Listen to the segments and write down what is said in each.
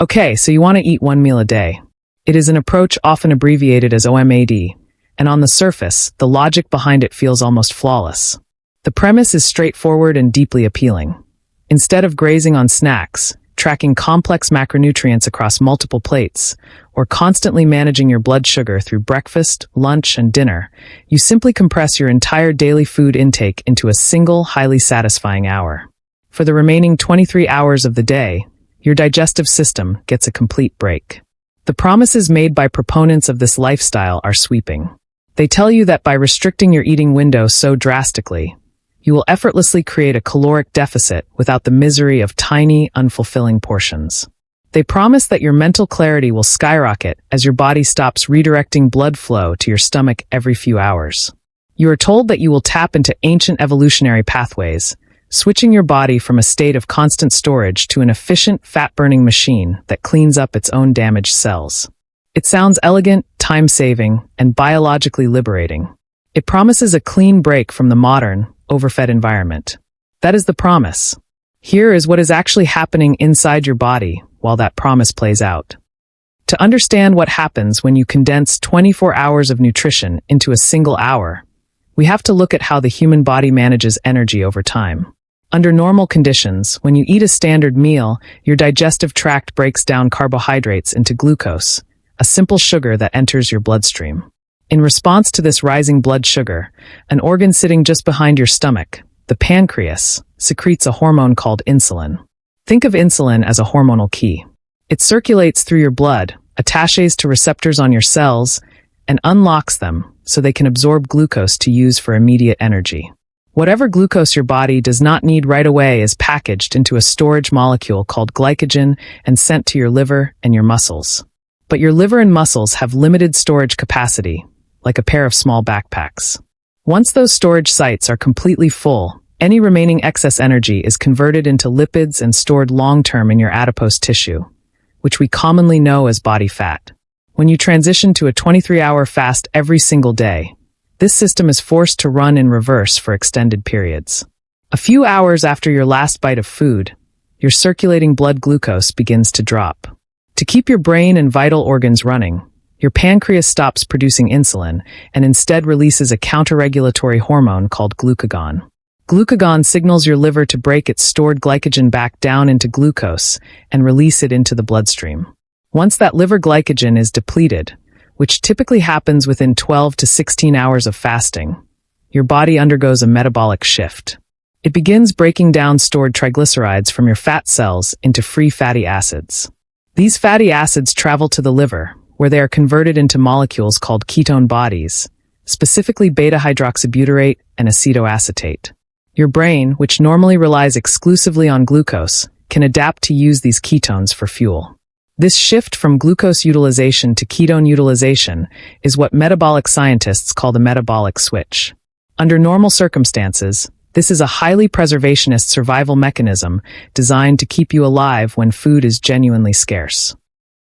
Okay, so you want to eat one meal a day. It is an approach often abbreviated as OMAD, and on the surface, the logic behind it feels almost flawless. The premise is straightforward and deeply appealing. Instead of grazing on snacks, tracking complex macronutrients across multiple plates, or constantly managing your blood sugar through breakfast, lunch, and dinner, you simply compress your entire daily food intake into a single, highly satisfying hour. For the remaining 23 hours of the day, your digestive system gets a complete break. The promises made by proponents of this lifestyle are sweeping. They tell you that by restricting your eating window so drastically, you will effortlessly create a caloric deficit without the misery of tiny, unfulfilling portions. They promise that your mental clarity will skyrocket as your body stops redirecting blood flow to your stomach every few hours. You are told that you will tap into ancient evolutionary pathways, switching your body from a state of constant storage to an efficient, fat-burning machine that cleans up its own damaged cells. It sounds elegant, time-saving, and biologically liberating. It promises a clean break from the modern, overfed environment. That is the promise. Here is what is actually happening inside your body while that promise plays out. To understand what happens when you condense 24 hours of nutrition into a single hour, we have to look at how the human body manages energy over time. Under normal conditions, when you eat a standard meal, your digestive tract breaks down carbohydrates into glucose, a simple sugar that enters your bloodstream. In response to this rising blood sugar, an organ sitting just behind your stomach, the pancreas, secretes a hormone called insulin. Think of insulin as a hormonal key. It circulates through your blood, attaches to receptors on your cells, and unlocks them so they can absorb glucose to use for immediate energy. Whatever glucose your body does not need right away is packaged into a storage molecule called glycogen and sent to your liver and your muscles. But your liver and muscles have limited storage capacity, like a pair of small backpacks. Once those storage sites are completely full, any remaining excess energy is converted into lipids and stored long-term in your adipose tissue, which we commonly know as body fat. When you transition to a 23-hour fast every single day, this system is forced to run in reverse for extended periods. A few hours after your last bite of food, your circulating blood glucose begins to drop. To keep your brain and vital organs running, your pancreas stops producing insulin and instead releases a counter-regulatory hormone called glucagon. Glucagon signals your liver to break its stored glycogen back down into glucose and release it into the bloodstream. Once that liver glycogen is depleted, which typically happens within 12 to 16 hours of fasting, your body undergoes a metabolic shift. It begins breaking down stored triglycerides from your fat cells into free fatty acids. These fatty acids travel to the liver, where they are converted into molecules called ketone bodies, specifically beta-hydroxybutyrate and acetoacetate. Your brain, which normally relies exclusively on glucose, can adapt to use these ketones for fuel. This shift from glucose utilization to ketone utilization is what metabolic scientists call the metabolic switch. Under normal circumstances, this is a highly preservationist survival mechanism designed to keep you alive when food is genuinely scarce.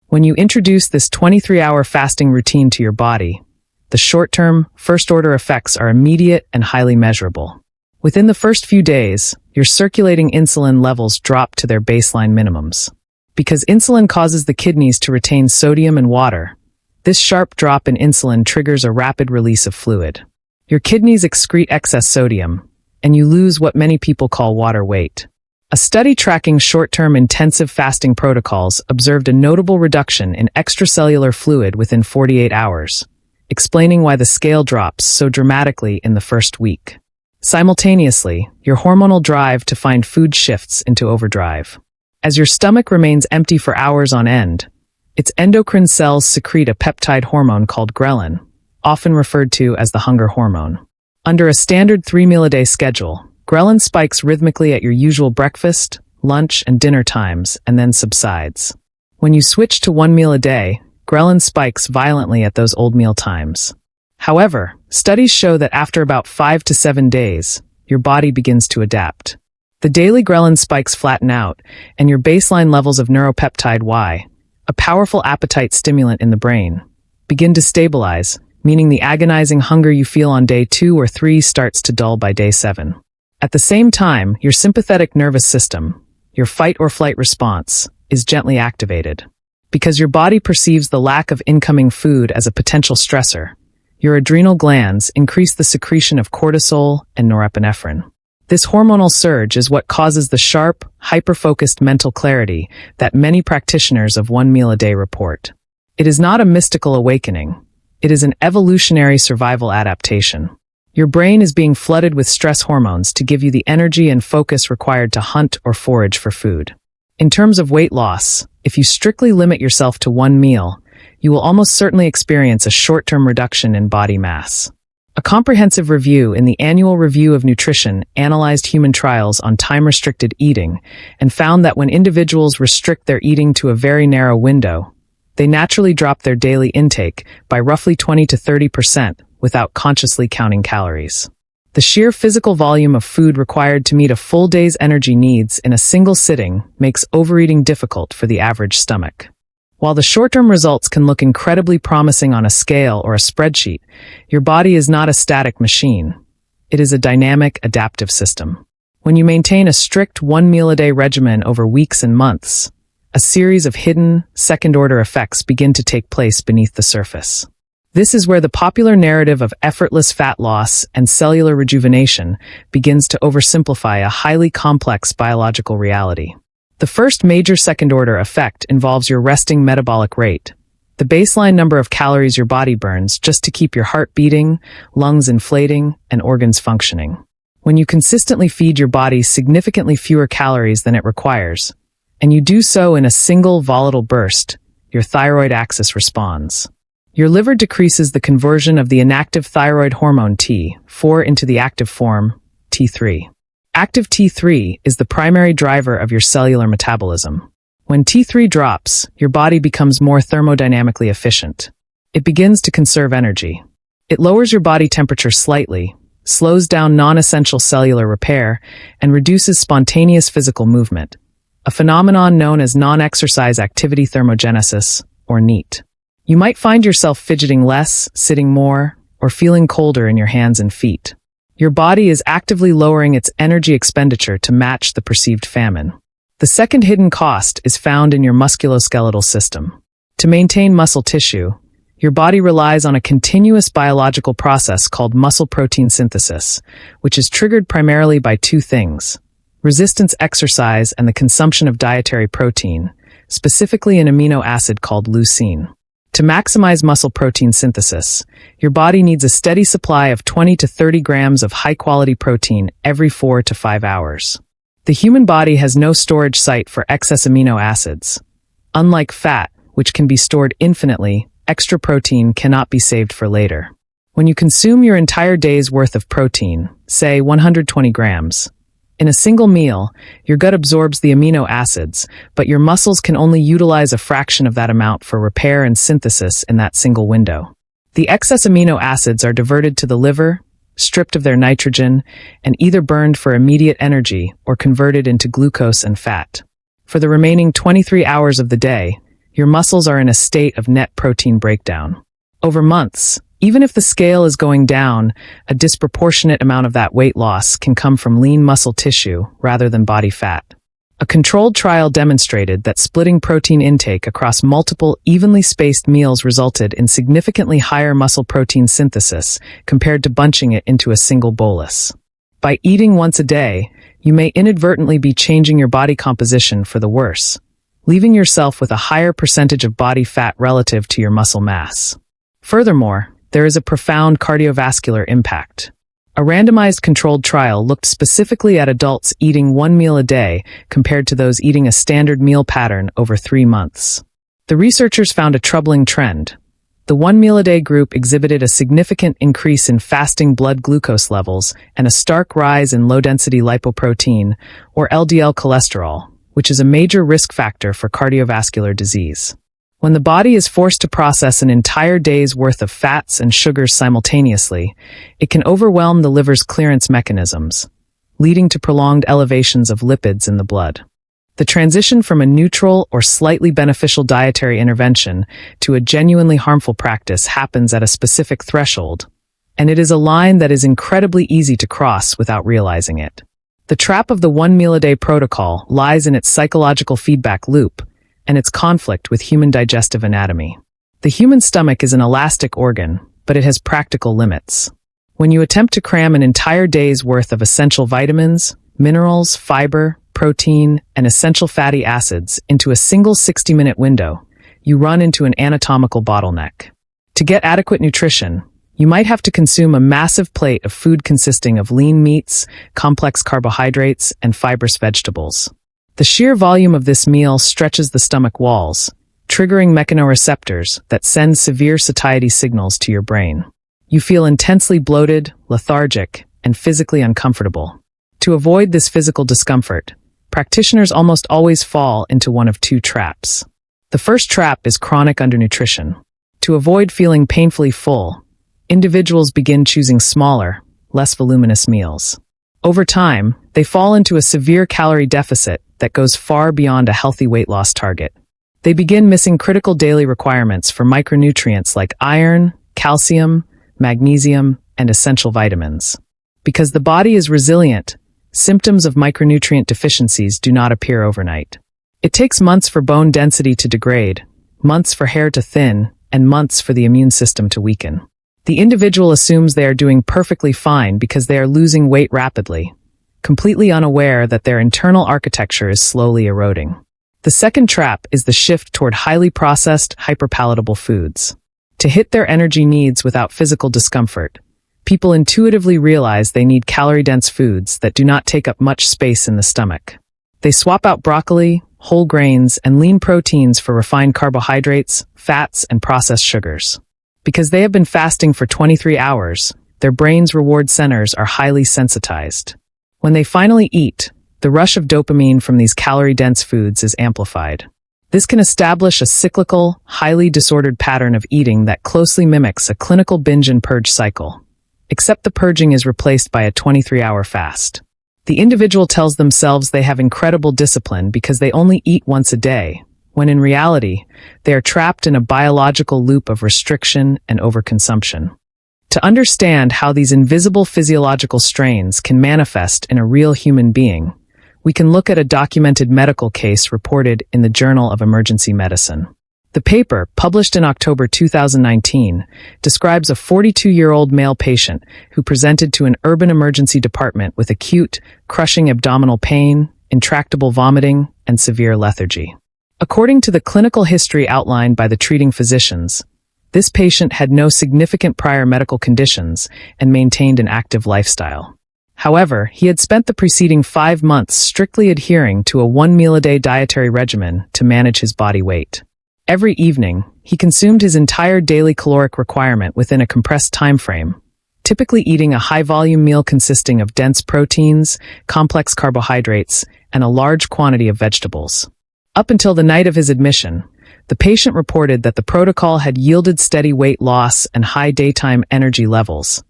When you introduce this 23-hour fasting routine to your body, the short-term, first-order effects are immediate and highly measurable. Within the first few days, your circulating insulin levels drop to their baseline minimums. Because insulin causes the kidneys to retain sodium and water, this sharp drop in insulin triggers a rapid release of fluid. Your kidneys excrete excess sodium, and you lose what many people call water weight. A study tracking short-term intensive fasting protocols observed a notable reduction in extracellular fluid within 48 hours, explaining why the scale drops so dramatically in the first week. Simultaneously, your hormonal drive to find food shifts into overdrive. As your stomach remains empty for hours on end, its endocrine cells secrete a peptide hormone called ghrelin, often referred to as the hunger hormone. Under a standard 3-meal-a-day schedule, ghrelin spikes rhythmically at your usual breakfast, lunch, and dinner times, and then subsides. When you switch to 1 meal a day, ghrelin spikes violently at those old meal times. However, studies show that after about 5 to 7 days, your body begins to adapt. The daily ghrelin spikes flatten out, and your baseline levels of neuropeptide Y, a powerful appetite stimulant in the brain, begin to stabilize, meaning the agonizing hunger you feel on day 2 or 3 starts to dull by day 7. At the same time, your sympathetic nervous system, your fight-or-flight response, is gently activated. Because your body perceives the lack of incoming food as a potential stressor, your adrenal glands increase the secretion of cortisol and norepinephrine. This hormonal surge is what causes the sharp, hyper-focused mental clarity that many practitioners of one meal a day report. It is not a mystical awakening. It is an evolutionary survival adaptation. Your brain is being flooded with stress hormones to give you the energy and focus required to hunt or forage for food. In terms of weight loss, if you strictly limit yourself to one meal, you will almost certainly experience a short-term reduction in body mass. A comprehensive review in the Annual Review of Nutrition analyzed human trials on time-restricted eating and found that when individuals restrict their eating to a very narrow window, they naturally drop their daily intake by roughly 20 to 30% without consciously counting calories. The sheer physical volume of food required to meet a full day's energy needs in a single sitting makes overeating difficult for the average stomach. While the short-term results can look incredibly promising on a scale or a spreadsheet, your body is not a static machine. It is a dynamic, adaptive system. When you maintain a strict one-meal-a-day regimen over weeks and months, a series of hidden, second-order effects begin to take place beneath the surface. This is where the popular narrative of effortless fat loss and cellular rejuvenation begins to oversimplify a highly complex biological reality. The first major second-order effect involves your resting metabolic rate, the baseline number of calories your body burns just to keep your heart beating, lungs inflating, and organs functioning. When you consistently feed your body significantly fewer calories than it requires, and you do so in a single volatile burst, your thyroid axis responds. Your liver decreases the conversion of the inactive thyroid hormone T4 into the active form, T3. Active T3 is the primary driver of your cellular metabolism. When T3 drops, your body becomes more thermodynamically efficient. It begins to conserve energy. It lowers your body temperature slightly, slows down non-essential cellular repair, and reduces spontaneous physical movement, a phenomenon known as non-exercise activity thermogenesis, or NEAT. You might find yourself fidgeting less, sitting more, or feeling colder in your hands and feet. Your body is actively lowering its energy expenditure to match the perceived famine. The second hidden cost is found in your musculoskeletal system. To maintain muscle tissue, your body relies on a continuous biological process called muscle protein synthesis, which is triggered primarily by two things: resistance exercise and the consumption of dietary protein, specifically an amino acid called leucine. To maximize muscle protein synthesis, your body needs a steady supply of 20 to 30 grams of high-quality protein every 4 to 5 hours. The human body has no storage site for excess amino acids. Unlike fat, which can be stored infinitely, extra protein cannot be saved for later. When you consume your entire day's worth of protein, say 120 grams, in a single meal, your gut absorbs the amino acids, but your muscles can only utilize a fraction of that amount for repair and synthesis in that single window. The excess amino acids are diverted to the liver, stripped of their nitrogen, and either burned for immediate energy or converted into glucose and fat. For the remaining 23 hours of the day, your muscles are in a state of net protein breakdown. Over months, even if the scale is going down, a disproportionate amount of that weight loss can come from lean muscle tissue rather than body fat. A controlled trial demonstrated that splitting protein intake across multiple, evenly spaced meals resulted in significantly higher muscle protein synthesis compared to bunching it into a single bolus. By eating once a day, you may inadvertently be changing your body composition for the worse, leaving yourself with a higher percentage of body fat relative to your muscle mass. Furthermore, there is a profound cardiovascular impact. A randomized controlled trial looked specifically at adults eating one meal a day compared to those eating a standard meal pattern over 3 months. The researchers found a troubling trend. The one meal a day group exhibited a significant increase in fasting blood glucose levels and a stark rise in low-density lipoprotein, or LDL cholesterol, which is a major risk factor for cardiovascular disease. When the body is forced to process an entire day's worth of fats and sugars simultaneously, it can overwhelm the liver's clearance mechanisms, leading to prolonged elevations of lipids in the blood. The transition from a neutral or slightly beneficial dietary intervention to a genuinely harmful practice happens at a specific threshold, and it is a line that is incredibly easy to cross without realizing it. The trap of the one meal a day protocol lies in its psychological feedback loop, and its conflict with human digestive anatomy. The human stomach is an elastic organ, but it has practical limits. When you attempt to cram an entire day's worth of essential vitamins, minerals, fiber, protein, and essential fatty acids into a single 60-minute window, you run into an anatomical bottleneck. To get adequate nutrition, you might have to consume a massive plate of food consisting of lean meats, complex carbohydrates, and fibrous vegetables. The sheer volume of this meal stretches the stomach walls, triggering mechanoreceptors that send severe satiety signals to your brain. You feel intensely bloated, lethargic, and physically uncomfortable. To avoid this physical discomfort, practitioners almost always fall into one of two traps. The first trap is chronic undernutrition. To avoid feeling painfully full, individuals begin choosing smaller, less voluminous meals. Over time, they fall into a severe calorie deficit that goes far beyond a healthy weight loss target. They begin missing critical daily requirements for micronutrients like iron, calcium, magnesium, and essential vitamins. Because the body is resilient, symptoms of micronutrient deficiencies do not appear overnight. It takes months for bone density to degrade, months for hair to thin, and months for the immune system to weaken. The individual assumes they are doing perfectly fine because they are losing weight rapidly, completely unaware that their internal architecture is slowly eroding. The second trap is the shift toward highly processed, hyperpalatable foods. To hit their energy needs without physical discomfort, people intuitively realize they need calorie-dense foods that do not take up much space in the stomach. They swap out broccoli, whole grains, and lean proteins for refined carbohydrates, fats, and processed sugars. Because they have been fasting for 23 hours, their brain's reward centers are highly sensitized. When they finally eat, the rush of dopamine from these calorie-dense foods is amplified. This can establish a cyclical, highly disordered pattern of eating that closely mimics a clinical binge and purge cycle. Except the purging is replaced by a 23-hour fast. The individual tells themselves they have incredible discipline because they only eat once a day, when in reality, they are trapped in a biological loop of restriction and overconsumption. To understand how these invisible physiological strains can manifest in a real human being, we can look at a documented medical case reported in the Journal of Emergency Medicine. The paper, published in October 2019, describes a 42-year-old male patient who presented to an urban emergency department with acute, crushing abdominal pain, intractable vomiting, and severe lethargy. According to the clinical history outlined by the treating physicians, this patient had no significant prior medical conditions and maintained an active lifestyle. However, he had spent the preceding 5 months strictly adhering to a one-meal-a-day dietary regimen to manage his body weight. Every evening, he consumed his entire daily caloric requirement within a compressed time frame, typically eating a high-volume meal consisting of dense proteins, complex carbohydrates, and a large quantity of vegetables. Up until the night of his admission, the patient reported that the protocol had yielded steady weight loss and high daytime energy levels,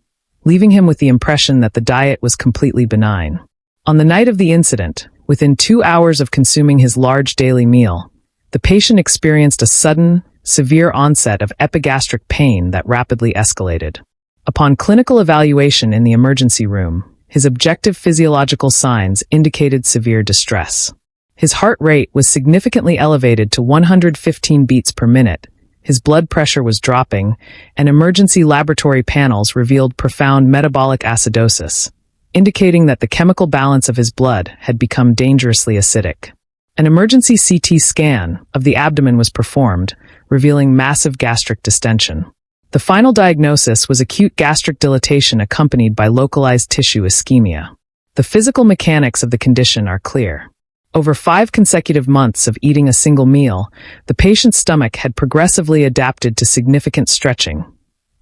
leaving him with the impression that the diet was completely benign. On the night of the incident, within 2 hours of consuming his large daily meal, the patient experienced a sudden, severe onset of epigastric pain that rapidly escalated. Upon clinical evaluation in the emergency room, his objective physiological signs indicated severe distress. His heart rate was significantly elevated to 115 beats per minute, his blood pressure was dropping, and emergency laboratory panels revealed profound metabolic acidosis, indicating that the chemical balance of his blood had become dangerously acidic. An emergency CT scan of the abdomen was performed, revealing massive gastric distension. The final diagnosis was acute gastric dilatation accompanied by localized tissue ischemia. The physical mechanics of the condition are clear. Over 5 consecutive months of eating a single meal, the patient's stomach had progressively adapted to significant stretching,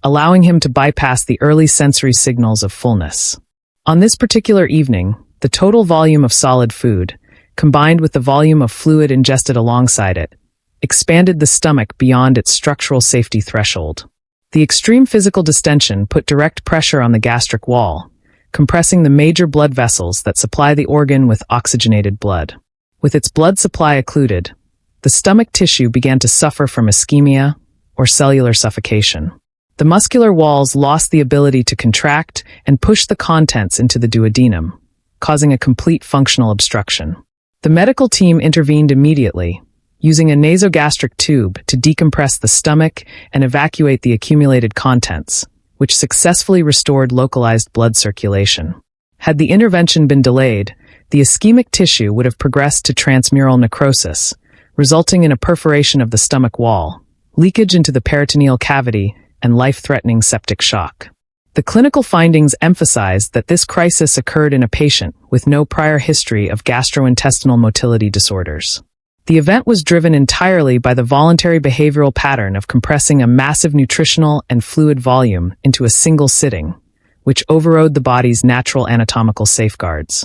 allowing him to bypass the early sensory signals of fullness. On this particular evening, the total volume of solid food, combined with the volume of fluid ingested alongside it, expanded the stomach beyond its structural safety threshold. The extreme physical distension put direct pressure on the gastric wall, compressing the major blood vessels that supply the organ with oxygenated blood. With its blood supply occluded, the stomach tissue began to suffer from ischemia or cellular suffocation. The muscular walls lost the ability to contract and push the contents into the duodenum, causing a complete functional obstruction. The medical team intervened immediately, using a nasogastric tube to decompress the stomach and evacuate the accumulated contents, which successfully restored localized blood circulation. Had the intervention been delayed, the ischemic tissue would have progressed to transmural necrosis, resulting in a perforation of the stomach wall, leakage into the peritoneal cavity, and life-threatening septic shock. The clinical findings emphasized that this crisis occurred in a patient with no prior history of gastrointestinal motility disorders. The event was driven entirely by the voluntary behavioral pattern of compressing a massive nutritional and fluid volume into a single sitting, which overrode the body's natural anatomical safeguards.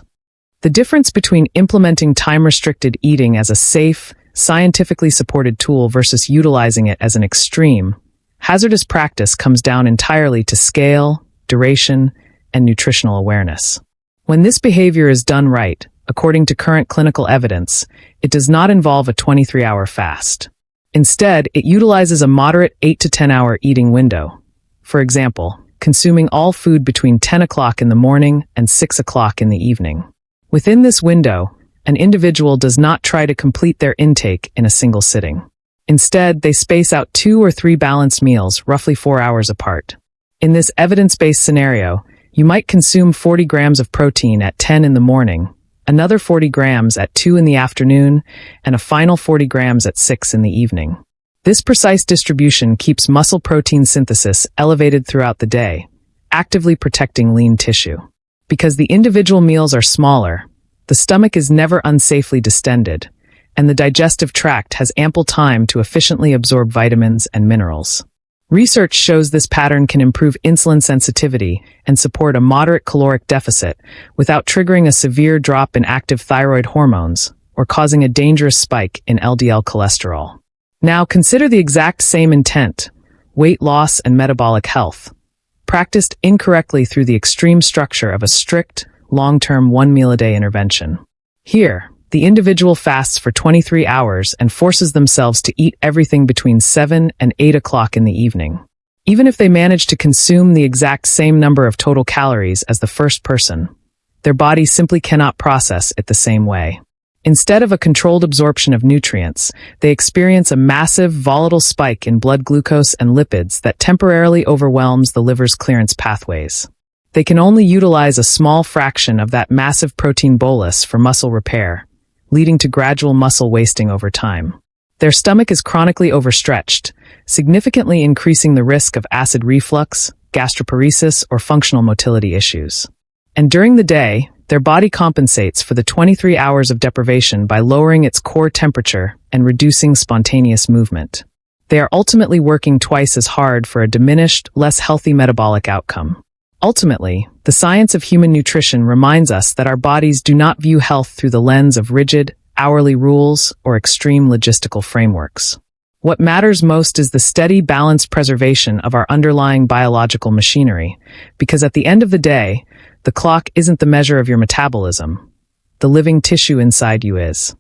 The difference between implementing time-restricted eating as a safe, scientifically supported tool versus utilizing it as an extreme, hazardous practice comes down entirely to scale, duration, and nutritional awareness. When this behavior is done right, according to current clinical evidence, it does not involve a 23-hour fast. Instead, it utilizes a moderate 8 to 10-hour eating window. For example, consuming all food between 10 o'clock in the morning and 6 o'clock in the evening. Within this window, an individual does not try to complete their intake in a single sitting. Instead, they space out 2 or 3 balanced meals roughly 4 hours apart. In this evidence-based scenario, you might consume 40 grams of protein at 10 in the morning, another 40 grams at 2 in the afternoon, and a final 40 grams at 6 in the evening. This precise distribution keeps muscle protein synthesis elevated throughout the day, actively protecting lean tissue. Because the individual meals are smaller, the stomach is never unsafely distended, and the digestive tract has ample time to efficiently absorb vitamins and minerals. Research shows this pattern can improve insulin sensitivity and support a moderate caloric deficit without triggering a severe drop in active thyroid hormones or causing a dangerous spike in LDL cholesterol. Now consider the exact same intent, weight loss and metabolic health, practiced incorrectly through the extreme structure of a strict, long-term 1-meal-a-day intervention. Here, the individual fasts for 23 hours and forces themselves to eat everything between 7 and 8 o'clock in the evening. Even if they manage to consume the exact same number of total calories as the first person, their body simply cannot process it the same way. Instead of a controlled absorption of nutrients, they experience a massive, volatile spike in blood glucose and lipids that temporarily overwhelms the liver's clearance pathways. They can only utilize a small fraction of that massive protein bolus for muscle repair, leading to gradual muscle wasting over time. Their stomach is chronically overstretched, significantly increasing the risk of acid reflux, gastroparesis, or functional motility issues. And during the day, their body compensates for the 23 hours of deprivation by lowering its core temperature and reducing spontaneous movement. They are ultimately working twice as hard for a diminished, less healthy metabolic outcome. Ultimately, the science of human nutrition reminds us that our bodies do not view health through the lens of rigid, hourly rules or extreme logistical frameworks. What matters most is the steady, balanced preservation of our underlying biological machinery, because at the end of the day, the clock isn't the measure of your metabolism. The living tissue inside you is.